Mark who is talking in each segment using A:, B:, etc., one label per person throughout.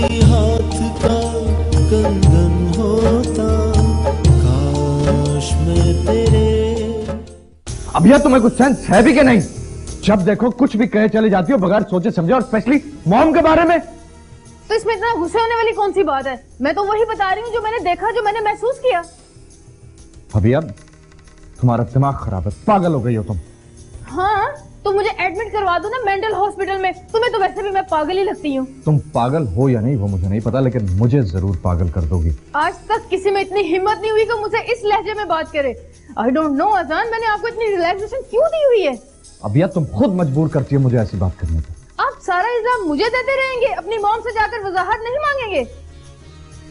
A: किसी हाथ का कंगन होता, काश मैं तेरे।
B: अब यार तुम्हें कुछ सेंस है भी कि नहीं? जब देखो कुछ भी कहे चले जाती हो बगैर सोचे समझे, और स्पेशली मॉम के बारे में।
C: तो इसमें इतना गुस्से होने वाली कौन सी बात है? मैं तो वही बता रही हूँ जो मैंने देखा, जो मैंने महसूस किया।
B: अभी अब तुम्हारा दिमाग खराब है, पागल हो गई हो तुम।
C: हाँ, तो मुझे एडमिट करवा दो ना मेंटल हॉस्पिटल में। तुम्हें तो वैसे भी मैं पागल ही लगती हूँ।
B: तुम पागल हो या नहीं वो मुझे नहीं पता, लेकिन मुझे जरूर पागल कर दोगी।
C: आज तक किसी में इतनी हिम्मत नहीं हुई कि मुझसे इस लहजे में बात करे। आई डोंट नो अजान, मैंने आपको इतनी रिलैक्सेशन क्यों दी हुई है?
B: अब यार तुम खुद मजबूर करती है मुझे ऐसी बात करने पर।
C: आप सारा इल्जाम मुझे देते रहेंगे, अपनी मॉम से जाकर वजाहत नहीं मांगेंगे?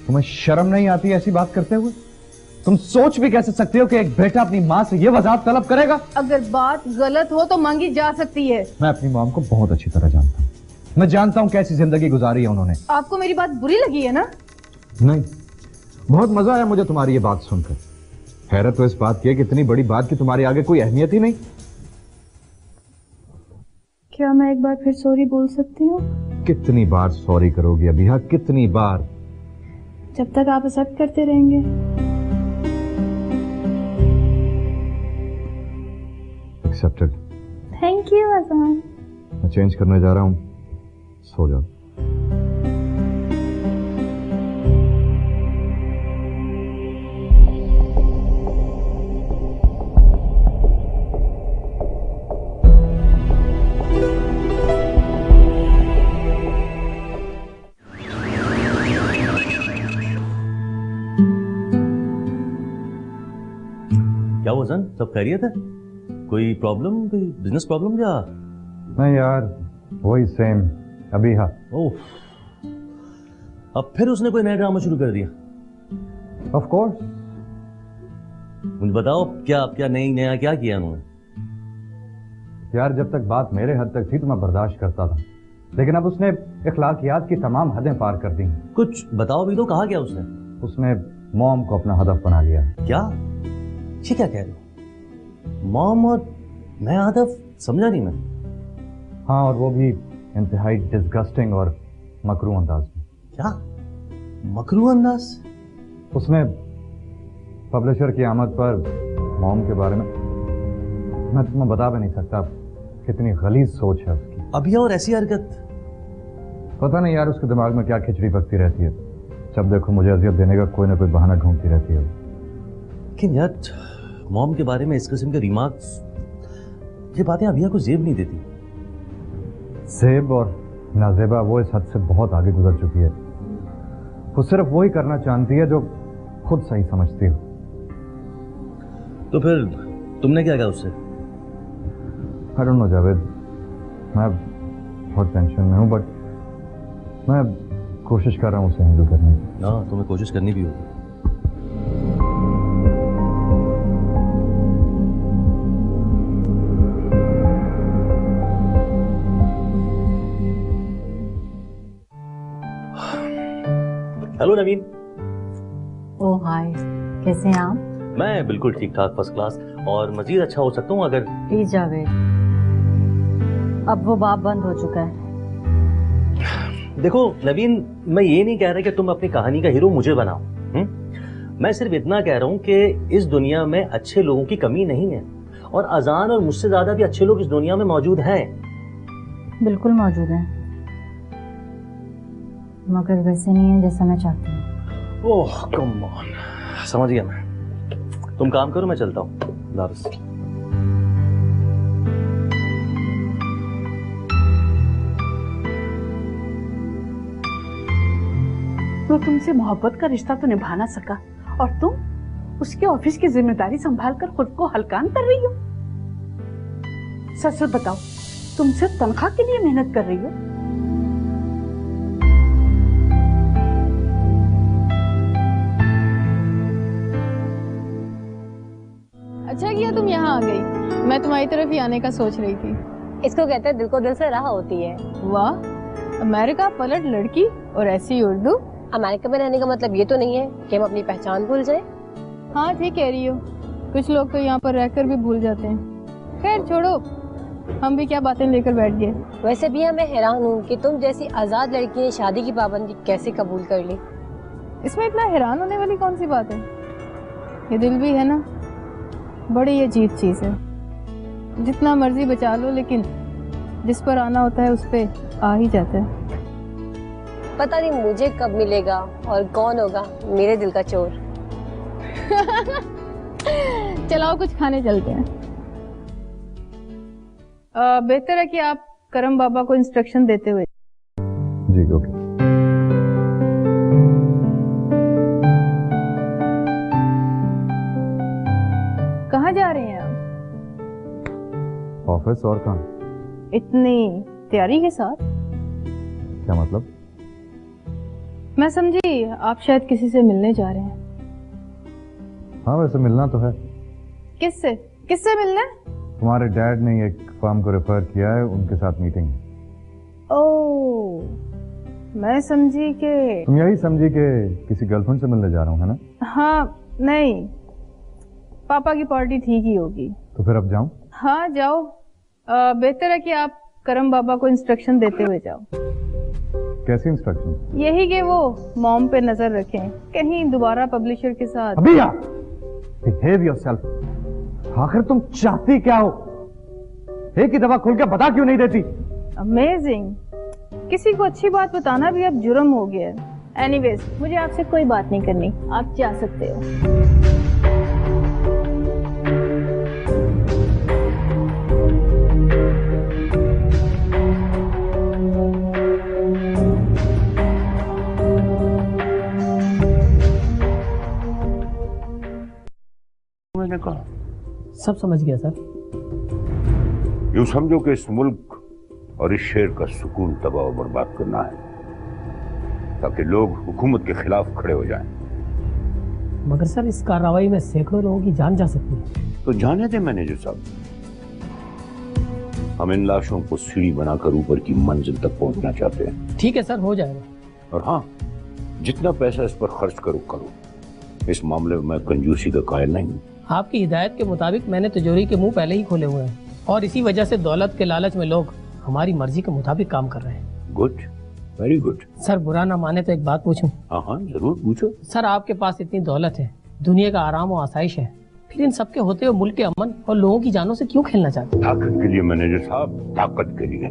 B: तुम्हें शर्म नहीं आती ऐसी बात करते हुए? तुम सोच भी कैसे सकते हो कि एक बेटा अपनी माँ से ये वजाहत तलब करेगा?
C: अगर बात गलत हो तो मांगी जा सकती है।
B: मैं अपनी मॉम को बहुत अच्छी तरह जानता हूँ। मैं जानता हूँ कैसी जिंदगी गुजारी है उन्होंने।
C: आपको मेरी बात बुरी लगी है ना?
B: नहीं, बहुत मजा आया मुझे तुम्हारी ये बात सुनकर। हैरत तो इस बात की है कि इतनी बड़ी बात की तुम्हारी आगे कोई अहमियत ही नहीं।
C: क्या मैं एक बार फिर सॉरी बोल सकती हूँ?
B: कितनी बार सॉरी करोगी अभी? कितनी बार?
C: जब तक आप एक्सेप्ट करते रहेंगे।
B: एक्सेप्टेड।
C: थैंक यू अजान।
B: मैं चेंज करने जा रहा हूँ, सो जाओ।
D: क्या हुआ सन? सब खैरियत है? कोई प्रॉब्लम, कोई बिजनेस प्रॉब्लम या?
B: नहीं यार, वही सेम अभी। हाँ।
D: ओह, अब फिर उसने कोई नया ड्रामा शुरू कर दिया?
B: Of course.
D: मुझे बताओ क्या क्या नया क्या किया उन्होंने?
B: यार जब तक बात मेरे हद तक थी तो मैं बर्दाश्त करता था, लेकिन अब उसने इखलाकियात की तमाम हदें पार कर दी।
D: कुछ बताओ भी तो, कहा क्या उसने?
B: उसने मॉम को अपना हदफ बना लिया।
D: क्या? ये क्या कह रहे हो? मॉम और नया हदफ? समझा नहीं मैं।
B: हाँ, और वो भी इंतहाई डिस्गस्टिंग और मकरू अंदाज में।
D: क्या मकरू अंदाज?
B: उसने पब्लिशर की आमद पर मॉम के बारे में, मैं तुम्हें बता भी नहीं सकता कितनी गलीज सोच है उसकी।
D: अभी और ऐसी हरकत?
B: पता नहीं यार उसके दिमाग में क्या खिचड़ी पकती रहती है। जब देखो मुझे अजियत देने का कोई ना कोई बहाना ढूंढती रहती है।
D: लेकिन यार मॉम के बारे में इस किस्म के रिमार्क्स, ये बातें अभिया को जेब नहीं देती।
B: जेब और नाजेबा वो इस हद से बहुत आगे गुजर चुकी है। वो सिर्फ वही करना चाहती है जो खुद सही समझती हो।
D: तो फिर तुमने क्या कहा उससे?
B: आई डोंट नो जावेद, मैं बहुत टेंशन में हूँ, बट मैं कोशिश कर रहा हूँ उसे हैंडल करने की।
D: हाँ, तुम्हें कोशिश करनी भी होगी। हेलो नवीन।
E: ओह हाय, कैसे हैं आप?
D: मैं बिल्कुल ठीक ठाक, फर्स्ट क्लास, और मजीद अच्छा हो सकता हूँ अगर।
E: प्लीज जावेद, अब वो बाप बंद हो चुका है।
D: देखो नवीन, मैं ये नहीं कह रहा कि तुम अपनी कहानी का हीरो मुझे बनाओ। मैं सिर्फ इतना कह रहा हूँ कि इस दुनिया में अच्छे लोगों की कमी नहीं है, और अजान और मुझसे ज्यादा भी अच्छे लोग इस दुनिया में मौजूद हैं।
E: बिल्कुल मौजूद हैं, मगर वैसे नहीं है जैसा मैं चाहती हूँ।
D: ओह कम ऑन, समझ गया मैं। तुम काम करो, मैं चलता हूँ। लारस।
F: वो तुमसे मोहब्बत का रिश्ता तो निभा ना सका, और तुम उसके ऑफिस की जिम्मेदारी संभाल कर खुद को हलकान कर रही हो। सच सच बताओ, तुम सिर्फ तनख्वाह के लिए मेहनत कर रही हो?
C: अच्छा किया तुम यहाँ आ गई, मैं तुम्हारी तरफ ही आने का सोच रही थी।
E: इसको कहते हैं दिल को दिल से राह होती है।
C: वाह, अमेरिका पलट लड़की और ऐसी उर्दू।
E: अमेरिका में रहने का मतलब ये तो नहीं है कि हम अपनी पहचान भूल जाएं।
C: हाँ ठीक कह रही हो, कुछ लोग तो यहाँ पर रहकर भी भूल जाते हैं। खैर छोड़ो, हम भी क्या बातें लेकर बैठ गए।
G: वैसे भी मैं हैरान हूँ कि तुम जैसी आजाद लड़की ने शादी की पाबंदी कैसे कबूल कर ली।
C: इसमें इतना हैरान होने वाली कौन सी बात है? ये दिल भी है ना, बड़ी अजीब चीज है। जितना मर्जी बचा लो, लेकिन जिस पर आना होता है उस पे आ ही जाता है।
G: पता नहीं मुझे कब मिलेगा और कौन होगा मेरे दिल का चोर।
C: चलाओ कुछ खाने चलते हैं। बेहतर है कि आप करम बाबा को इंस्ट्रक्शन देते हुए।
B: जी ओके।
C: कहाँ जा रहे हैं आप?
B: ऑफिस और कहाँ?
C: इतनी तैयारी के साथ?
B: क्या मतलब?
C: मैं समझी आप शायद किसी से मिलने जा रहे हैं।
B: हाँ वैसे मिलना तो है।
C: किससे? किससे मिलने?
B: तुम्हारे डैड ने एक फर्म को रेफर किया है, उनके साथ मीटिंग है।
C: ओह, मैं समझी कि
B: तुम यही समझी कि किसी गर्लफ्रेंड से मिलने जा रहा हूँ, है ना?
C: हाँ नहीं, पापा की पार्टी ठीक ही होगी।
B: तो फिर अब जाऊं?
C: हाँ जाओ। बेहतर है कि आप करम बाबा को इंस्ट्रक्शन देते हुए जाओ।
B: कैसी इंस्ट्रक्शन?
C: यही कि वो मॉम पे नजर रखें, कहीं दोबारा पब्लिशर के साथ।
B: अभी बिहेव योरसेल्फ। आखिर तुम चाहती क्या हो? एक ही दफा खुल के बता क्यों नहीं देती?
C: अमेजिंग, किसी को अच्छी बात बताना भी अब जुर्म हो गया है। एनीवेज, मुझे आपसे कोई बात नहीं करनी, आप जा सकते हो।
H: मैंने कहा
I: सब समझ गया सर।
H: यूं समझो कि इस मुल्क और इस शहर का सुकून तबाह और बर्बाद करना है, ताकि लोग हुकूमत के खिलाफ खड़े हो जाएं।
I: मगर सर इस कार्रवाई में सैकड़ों लोगों की जान जा सकती है।
H: तो जाने दे मैनेजर साहब, हम इन लाशों को सीढ़ी बनाकर ऊपर की मंजिल तक पहुंचना चाहते हैं।
I: ठीक है सर, हो जाएगा।
H: और हाँ, जितना पैसा इस पर खर्च करो। इस मामले में मैं कंजूसी का कायल नहीं हूँ।
I: आपकी हिदायत के मुताबिक मैंने तिजोरी के मुंह पहले ही खोले हुए हैं, और इसी वजह से दौलत के लालच में लोग हमारी मर्जी के मुताबिक काम कर रहे हैं।
H: Good, very good.
I: सर बुरा ना माने तो एक बात पूछूं?
H: हाँ हाँ जरूर पूछो।
I: सर आपके पास इतनी दौलत है, दुनिया का आराम और आसाइश है, फिर इन सबके होते हुए मुल्क के अमन और लोगों की जानों से क्यों खेलना चाहते?
H: ताकत के लिए मैनेजर साहब, ताकत के लिए।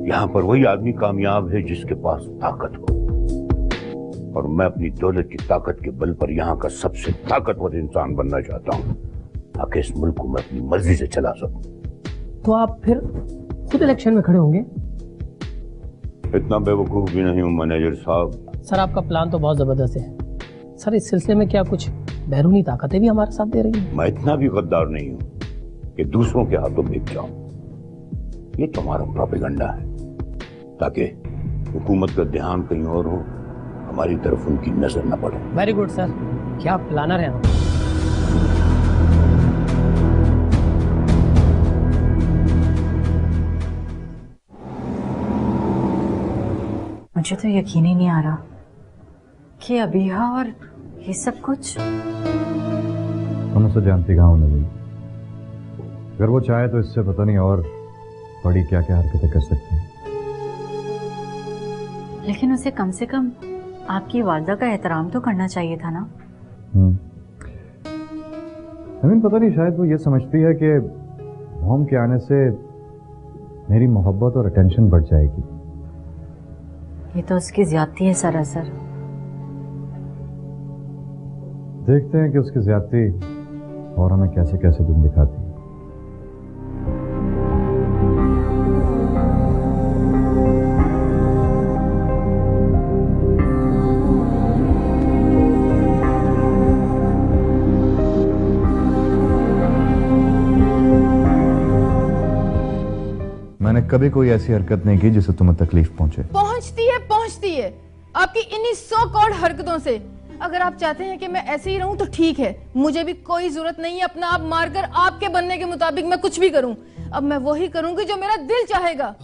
H: यहाँ पर वही आदमी कामयाब है जिसके पास ताकत हो, और मैं अपनी दौलत की ताकत के बल पर यहाँ का सबसे ताकतवर इंसान बनना चाहता हूँ, ताकि इस मुल्क को मैं अपनी मर्जी से चला सकूं।
I: तो आप फिर खुद इलेक्शन में खड़े होंगे?
H: इतना बेवकूफ भी नहीं हूँ मैनेजर साहब।
I: सर आपका प्लान तो बहुत जबरदस्त है। सर इस सिलसिले में क्या कुछ बैरूनी ताकतें भी हमारे साथ दे रही हैं?
H: मैं इतना भी गद्दार नहीं हूँ कि दूसरों के हाथों बिक जाऊं। ये तुम्हारा प्रोपेगेंडा है, ताकि हुकूमत का ध्यान कहीं और हो, हमारी तरफ उनकी नजर न पड़े।
I: वेरी गुड सर, क्या प्लानर है आप।
E: मुझे तो यकीन ही नहीं आ रहा कि अबीहा और ये सब कुछ।
B: हम उसे जानती कहाँ होने लगी। अगर वो चाहे तो इससे पता नहीं और बड़ी क्या क्या हरकतें कर सकती है।
E: लेकिन उसे कम से कम आपकी वालदा का एहतराम तो करना चाहिए था ना।
B: नवीन पता नहीं, शायद वो ये समझती है कि मॉम के आने से मेरी मोहब्बत और अटेंशन बढ़ जाएगी।
E: ये तो उसकी ज्यादती है सरासर।
B: देखते हैं कि उसकी ज्यादती और हमें कैसे कैसे दिन दिखाती है। मैंने कभी कोई ऐसी हरकत नहीं की जिससे तुम्हें तकलीफ पहुंचे।
C: पहुंचती है आपकी इन्हीं सो कॉल्ड हरकतों से। अगर आप चाहते हैं कि मैं ऐसे ही रहूं तो ठीक है, मुझे भी कोई जरूरत नहीं है अपना आप मारकर आपके बनने के मुताबिक मैं कुछ भी करूं। अब मैं वही करूंगी जो मेरा दिल चाहेगा।